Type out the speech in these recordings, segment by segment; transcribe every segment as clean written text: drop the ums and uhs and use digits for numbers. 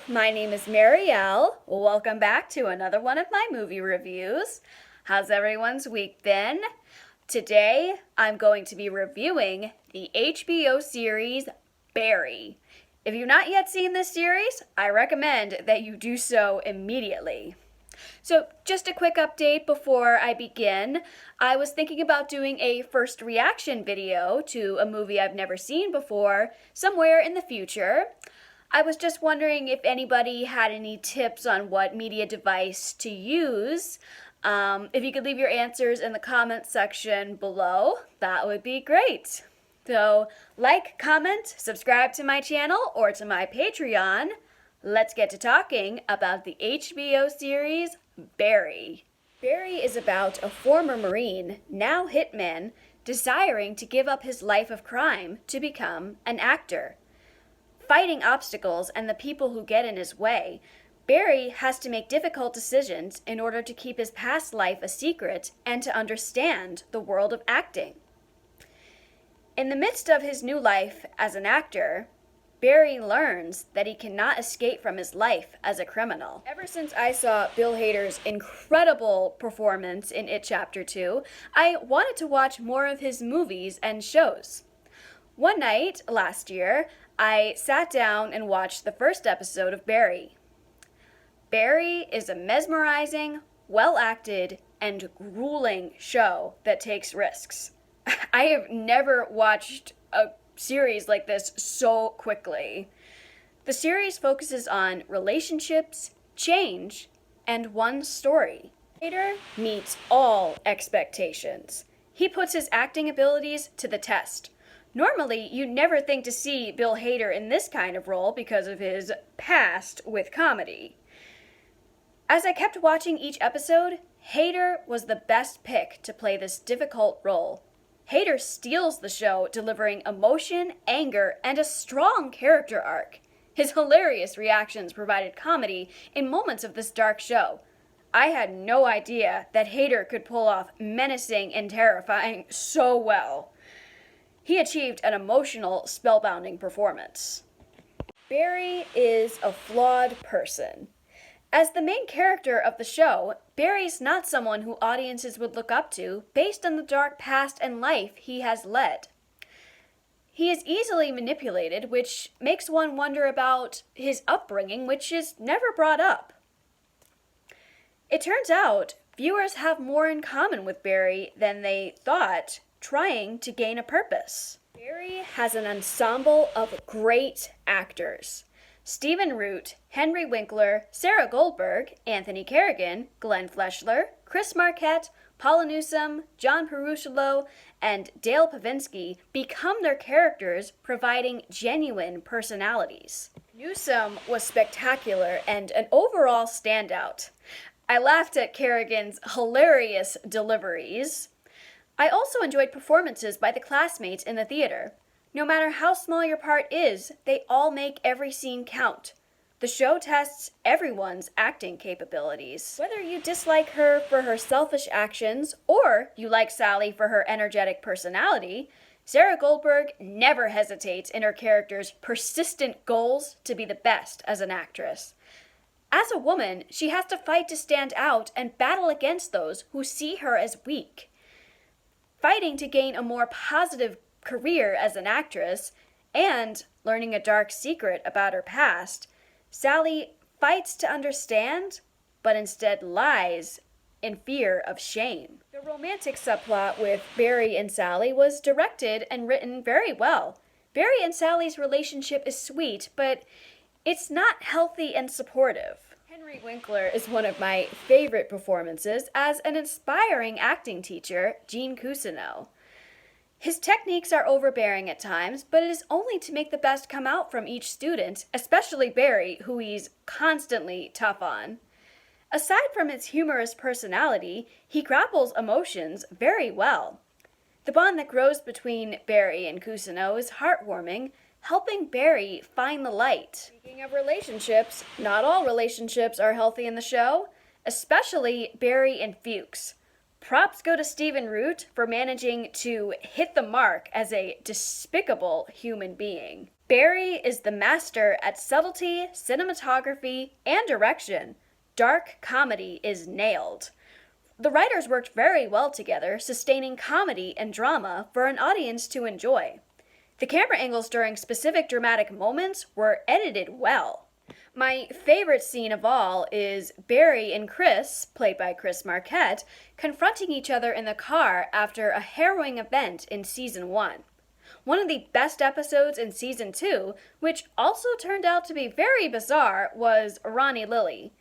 my name is Marielle. Welcome back to another one of my movie reviews. How's everyone's week been? Today, I'm going to be reviewing the HBO series Barry. If you've not yet seen this series, I recommend that you do so immediately. So, just a quick update before I begin. I was thinking about doing a first reaction video to a movie I've never seen before, somewhere in the future. I was just wondering if anybody had any tips on what media device to use. If you could leave your answers in the comments section below, that would be great. So, like, comment, subscribe to my channel or to my Patreon. Let's get to talking about the HBO series Barry. Barry is about a former Marine, now hitman, desiring to give up his life of crime to become an actor. Fighting obstacles and the people who get in his way, Barry has to make difficult decisions in order to keep his past life a secret and to understand the world of acting. In the midst of his new life as an actor, Barry learns that he cannot escape from his life as a criminal. Ever since I saw Bill Hader's incredible performance in It Chapter 2, I wanted to watch more of his movies and shows. One night last year, I sat down and watched the first episode of Barry. Barry is a mesmerizing, well-acted, and grueling show that takes risks. I have never watched a series like this so quickly. The series focuses on relationships, change, and one story. Hader meets all expectations. He puts his acting abilities to the test. Normally, you'd never think to see Bill Hader in this kind of role because of his past with comedy. As I kept watching each episode, Hader was the best pick to play this difficult role. Hader steals the show, delivering emotion, anger, and a strong character arc. His hilarious reactions provided comedy in moments of this dark show. I had no idea that Hader could pull off menacing and terrifying so well. He achieved an emotional, spellbinding performance. Barry is a flawed person. As the main character of the show, Barry's not someone who audiences would look up to based on the dark past and life he has led. He is easily manipulated, which makes one wonder about his upbringing, which is never brought up. It turns out viewers have more in common with Barry than they thought, trying to gain a purpose. Barry has an ensemble of great actors. Stephen Root, Henry Winkler, Sarah Goldberg, Anthony Carrigan, Glenn Fleshler, Chris Marquette, Paula Newsome, John Perushalo, and Dale Pavinsky become their characters, providing genuine personalities. Newsome was spectacular and an overall standout. I laughed at Carrigan's hilarious deliveries. I also enjoyed performances by the classmates in the theater. No matter how small your part is, they all make every scene count. The show tests everyone's acting capabilities. Whether you dislike her for her selfish actions or you like Sally for her energetic personality, Sarah Goldberg never hesitates in her character's persistent goals to be the best as an actress. As a woman, she has to fight to stand out and battle against those who see her as weak. Fighting to gain a more positive career as an actress and learning a dark secret about her past, Sally fights to understand, but instead lies in fear of shame. The romantic subplot with Barry and Sally was directed and written very well. Barry and Sally's relationship is sweet, but it's not healthy and supportive. Henry Winkler is one of my favorite performances as an inspiring acting teacher, Gene Cousineau. His techniques are overbearing at times, but it is only to make the best come out from each student, especially Barry, who he's constantly tough on. Aside from his humorous personality, he grapples emotions very well. The bond that grows between Barry and Cousineau is heartwarming, helping Barry find the light. Speaking of relationships, not all relationships are healthy in the show, especially Barry and Fuchs. Props go to Stephen Root for managing to hit the mark as a despicable human being. Barry is the master at subtlety, cinematography, and direction. Dark comedy is nailed. The writers worked very well together, sustaining comedy and drama for an audience to enjoy. The camera angles during specific dramatic moments were edited well. My favorite scene of all is Barry and Chris, played by Chris Marquette, confronting each other in the car after a harrowing event in season 1. One of the best episodes in season 2, which also turned out to be very bizarre, was Ronnie Lilly.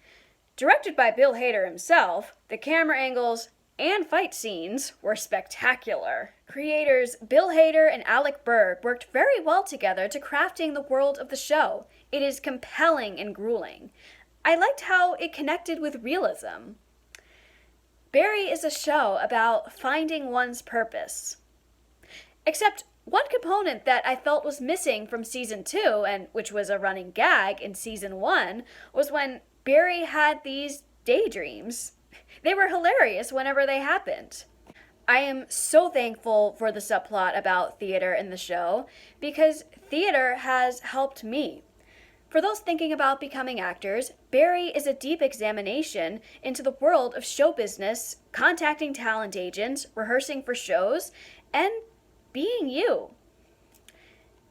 Directed by Bill Hader himself, the camera angles and fight scenes were spectacular. Creators Bill Hader and Alec Berg worked very well together to crafting the world of the show. It is compelling and grueling. I liked how it connected with realism. Barry is a show about finding one's purpose. Except one component that I felt was missing from season 2, and which was a running gag in season 1, was when Barry had these daydreams. They were hilarious whenever they happened. I am so thankful for the subplot about theater in the show because theater has helped me. For those thinking about becoming actors, Barry is a deep examination into the world of show business, contacting talent agents, rehearsing for shows, and being you.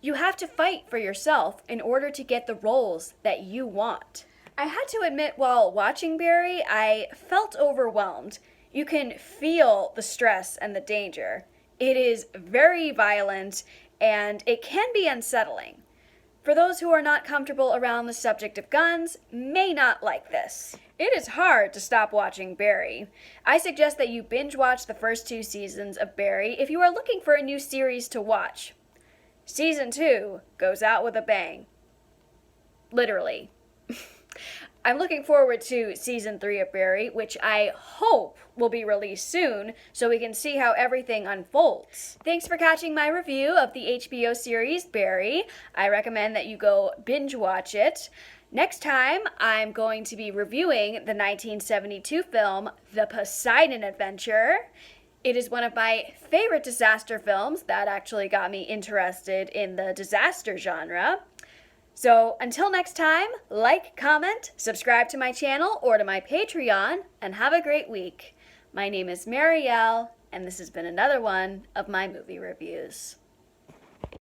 You have to fight for yourself in order to get the roles that you want. I had to admit while watching Barry, I felt overwhelmed. You can feel the stress and the danger. It is very violent and it can be unsettling. For those who are not comfortable around the subject of guns, may not like this. It is hard to stop watching Barry. I suggest that you binge watch the first 2 seasons of Barry if you are looking for a new series to watch. Season 2 goes out with a bang. Literally. I'm looking forward to season 3 of Barry, which I hope will be released soon so we can see how everything unfolds. Thanks for catching my review of the HBO series Barry. I recommend that you go binge watch it. Next time, I'm going to be reviewing the 1972 film The Poseidon Adventure. It is one of my favorite disaster films that actually got me interested in the disaster genre. So until next time, like, comment, subscribe to my channel or to my Patreon, and have a great week. My name is Marielle, and this has been another one of my movie reviews.